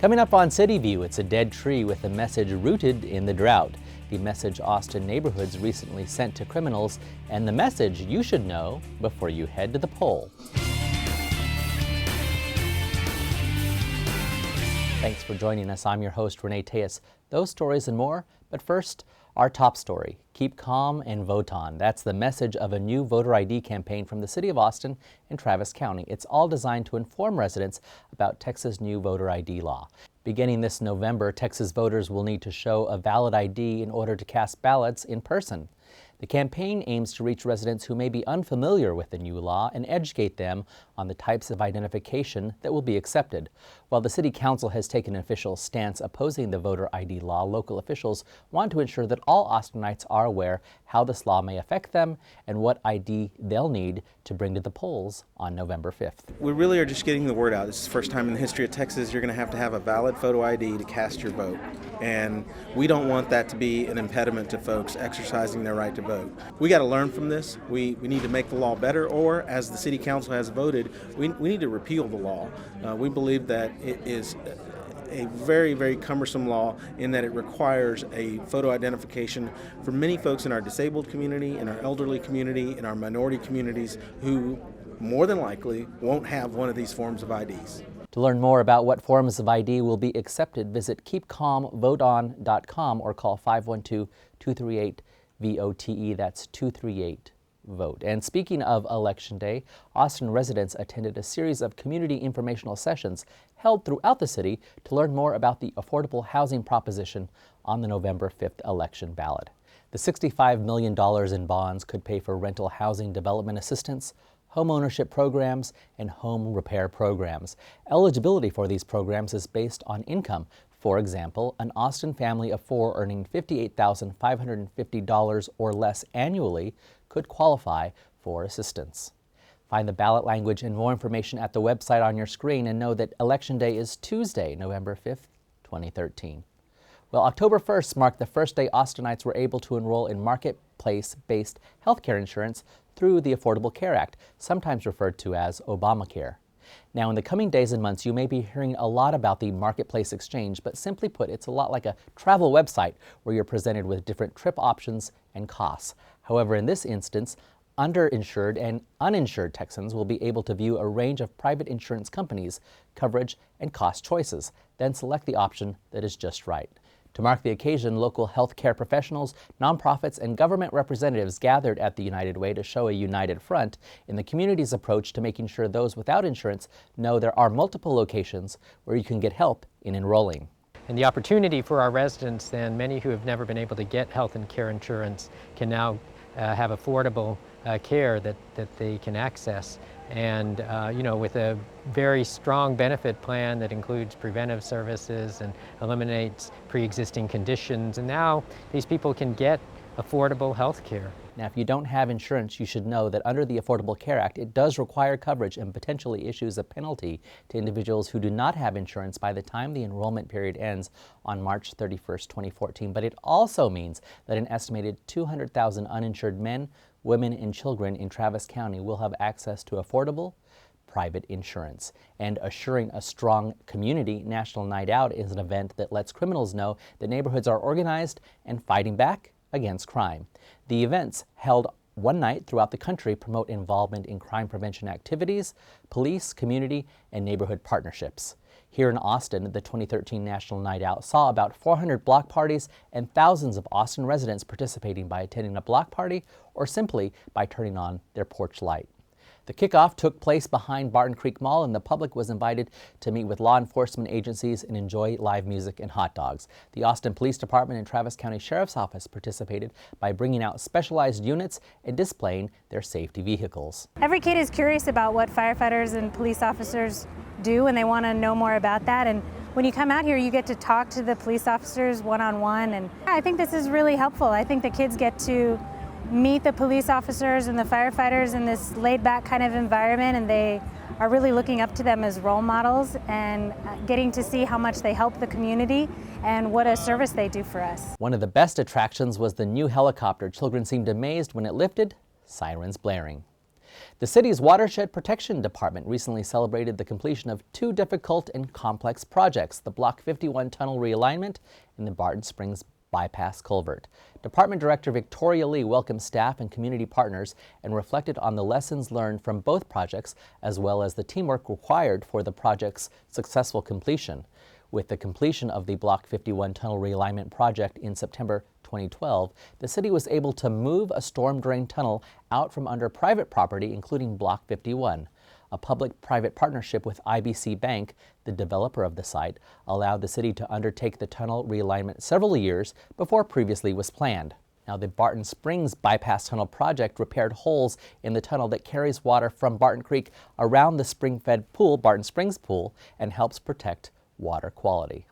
Coming up on CityView, it's a dead tree with a message rooted in the drought. The message Austin neighborhoods recently sent to criminals, and the message you should know before you head to the poll. Thanks for joining us. I'm your host, Renee Tejas. Those stories and more, but first, our top story. Keep calm and vote on. That's the message of a new voter ID campaign from the City of Austin and Travis County. It's all designed to inform residents about Texas' new voter ID law. Beginning this November, Texas voters will need to show a valid ID in order to cast ballots in person. The campaign aims to reach residents who may be unfamiliar with the new law and educate them on the types of identification that will be accepted. While the City Council has taken an official stance opposing the voter ID law, local officials want to ensure that all Austinites are aware how this law may affect them and what ID they'll need to bring to the polls on November 5th. We really are just getting the word out. This is the first time in the history of Texas you're going to have a valid photo ID to cast your vote. And we don't want that to be an impediment to folks exercising their right to vote. We got to learn from this. We need to make the law better, or as the City Council has voted, we need to repeal the law. We believe that it is a very, very cumbersome law in that it requires a photo identification for many folks in our disabled community, in our elderly community, in our minority communities who more than likely won't have one of these forms of IDs. To learn more about what forms of ID will be accepted, visit keepcalmvoteon.com or call 512-238-VOTE. That's 238-VOTE. And speaking of Election Day, Austin residents attended a series of community informational sessions held throughout the city to learn more about the affordable housing proposition on the November 5th election ballot. The $65 million in bonds could pay for rental housing development assistance, home ownership programs, and home repair programs. Eligibility for these programs is based on income. For example, an Austin family of 4 earning $58,550 or less annually could qualify for assistance. Find the ballot language and more information at the website on your screen, and know that Election Day is Tuesday, November 5th, 2013. Well, October 1st marked the first day Austinites were able to enroll in marketplace-based healthcare insurance through the Affordable Care Act, sometimes referred to as Obamacare. Now, in the coming days and months, you may be hearing a lot about the Marketplace Exchange, but simply put, it's a lot like a travel website where you're presented with different trip options and costs. However, in this instance, underinsured and uninsured Texans will be able to view a range of private insurance companies, coverage, and cost choices, then select the option that is just right. To mark the occasion, local health care professionals, nonprofits, and government representatives gathered at the United Way to show a united front in the community's approach to making sure those without insurance know there are multiple locations where you can get help in enrolling. And the opportunity for our residents, then, many who have never been able to get health and care insurance, can now have affordable care that they can access. And with a very strong benefit plan that includes preventive services and eliminates pre-existing conditions. And now these people can get affordable health care. Now, if you don't have insurance, you should know that under the Affordable Care Act, it does require coverage and potentially issues a penalty to individuals who do not have insurance by the time the enrollment period ends on March 31st, 2014. But it also means that an estimated 200,000 uninsured men, women, and children in Travis County will have access to affordable private insurance. And assuring a strong community, National Night Out is an event that lets criminals know that neighborhoods are organized and fighting back against crime. The events, held one night throughout the country, promote involvement in crime prevention activities, police, community, and neighborhood partnerships. Here in Austin, the 2013 National Night Out saw about 400 block parties and thousands of Austin residents participating by attending a block party or simply by turning on their porch light. The kickoff took place behind Barton Creek Mall, and the public was invited to meet with law enforcement agencies and enjoy live music and hot dogs. The Austin Police Department and Travis County Sheriff's Office participated by bringing out specialized units and displaying their safety vehicles. Every kid is curious about what firefighters and police officers do, and they want to know more about that. And when you come out here, you get to talk to the police officers one-on-one, and I think this is really helpful. I think the kids get to meet the police officers and the firefighters in this laid-back kind of environment, and they are really looking up to them as role models and getting to see how much they help the community and what a service they do for us. One of the best attractions was the new helicopter. Children seemed amazed when it lifted, sirens blaring. The city's Watershed Protection Department recently celebrated the completion of two difficult and complex projects, the Block 51 tunnel realignment and the Barton Springs bypass culvert. Department Director Victoria Lee welcomed staff and community partners and reflected on the lessons learned from both projects as well as the teamwork required for the project's successful completion. With the completion of the Block 51 tunnel realignment project in September 2012, the city was able to move a storm drain tunnel out from under private property, including Block 51. A public-private partnership with IBC Bank, the developer of the site, allowed the city to undertake the tunnel realignment several years before previously was planned. Now, the Barton Springs bypass tunnel project repaired holes in the tunnel that carries water from Barton Creek around the spring-fed pool, Barton Springs Pool, and helps protect water quality.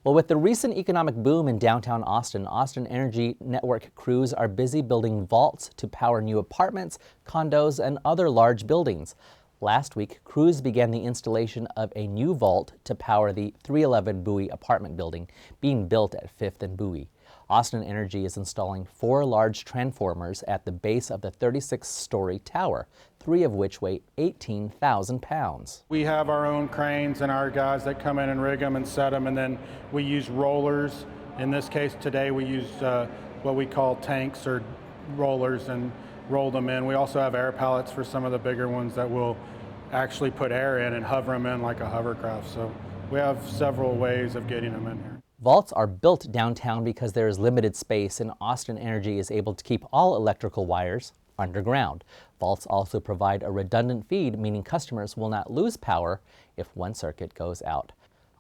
Well, with the recent economic boom in downtown Austin, Austin Energy Network crews are busy building vaults to power new apartments, condos, and other large buildings. Last week, crews began the installation of a new vault to power the 311 Bowie apartment building being built at 5th and Bowie. Austin Energy is installing 4 large transformers at the base of the 36-story tower, 3 of which weigh 18,000 pounds. We have our own cranes and our guys that come in and rig them and set them, and then we use rollers. In this case today we use what we call tanks or rollers and roll them in. We also have air pallets for some of the bigger ones that will actually put air in and hover them in like a hovercraft. So we have several ways of getting them in here. Vaults are built downtown because there is limited space, and Austin Energy is able to keep all electrical wires underground. Vaults also provide a redundant feed, meaning customers will not lose power if one circuit goes out.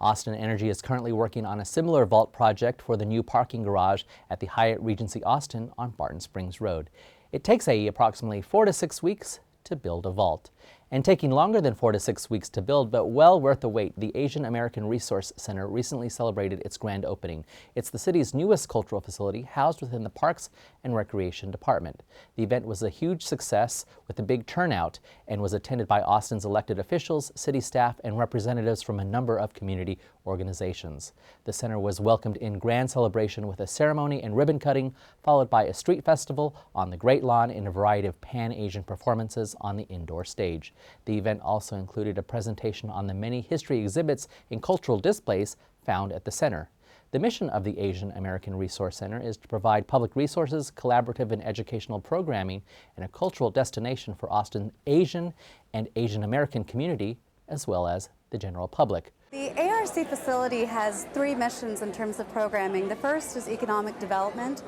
Austin Energy is currently working on a similar vault project for the new parking garage at the Hyatt Regency Austin on Barton Springs Road. It takes approximately 4 to 6 weeks to build a vault. And taking longer than 4 to 6 weeks to build, but well worth the wait, the Asian American Resource Center recently celebrated its grand opening. It's the city's newest cultural facility housed within the Parks and Recreation Department. The event was a huge success with a big turnout and was attended by Austin's elected officials, city staff, and representatives from a number of community organizations. The center was welcomed in grand celebration with a ceremony and ribbon cutting, followed by a street festival on the Great Lawn and a variety of Pan-Asian performances on the indoor stage. The event also included a presentation on the many history exhibits and cultural displays found at the center. The mission of the Asian American Resource Center is to provide public resources, collaborative and educational programming, and a cultural destination for Austin's Asian and Asian American community, as well as the general public. The ARC facility has 3 missions in terms of programming. The first is economic development,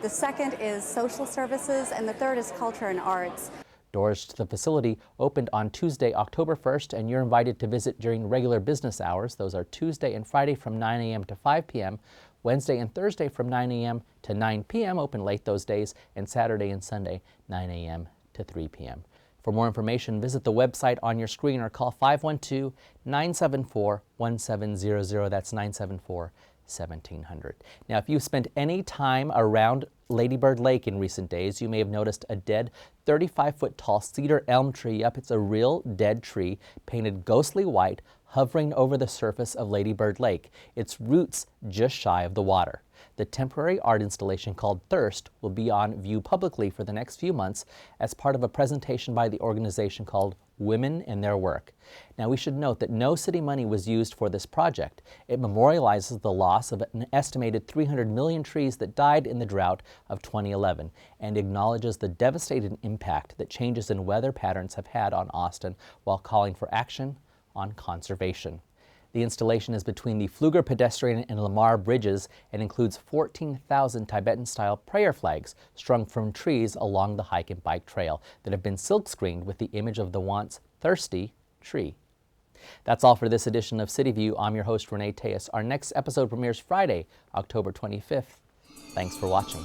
the second is social services, and the third is culture and arts. Doors to the facility opened on Tuesday, October 1st, and you're invited to visit during regular business hours. Those are Tuesday and Friday from 9 a.m. to 5 p.m., Wednesday and Thursday from 9 a.m. to 9 p.m., open late those days, and Saturday and Sunday, 9 a.m. to 3 p.m. For more information, visit the website on your screen or call 512-974-1700. That's 974-1700. Now, if you've spent any time around Lady Bird Lake in recent days, you may have noticed a dead 35-foot tall cedar elm tree. Yep, it's a real dead tree painted ghostly white, hovering over the surface of Lady Bird Lake, its roots just shy of the water. The temporary art installation called Thirst will be on view publicly for the next few months as part of a presentation by the organization called Women in Their Work. Now, we should note that no city money was used for this project. It memorializes the loss of an estimated 300 million trees that died in the drought of 2011 and acknowledges the devastating impact that changes in weather patterns have had on Austin while calling for action on conservation. The installation is between the Pfluger pedestrian and Lamar bridges and includes 14,000 Tibetan-style prayer flags strung from trees along the hike and bike trail that have been silk-screened with the image of the once thirsty tree. That's all for this edition of CityView. I'm your host, Renee Tejas. Our next episode premieres Friday, October 25th. Thanks for watching.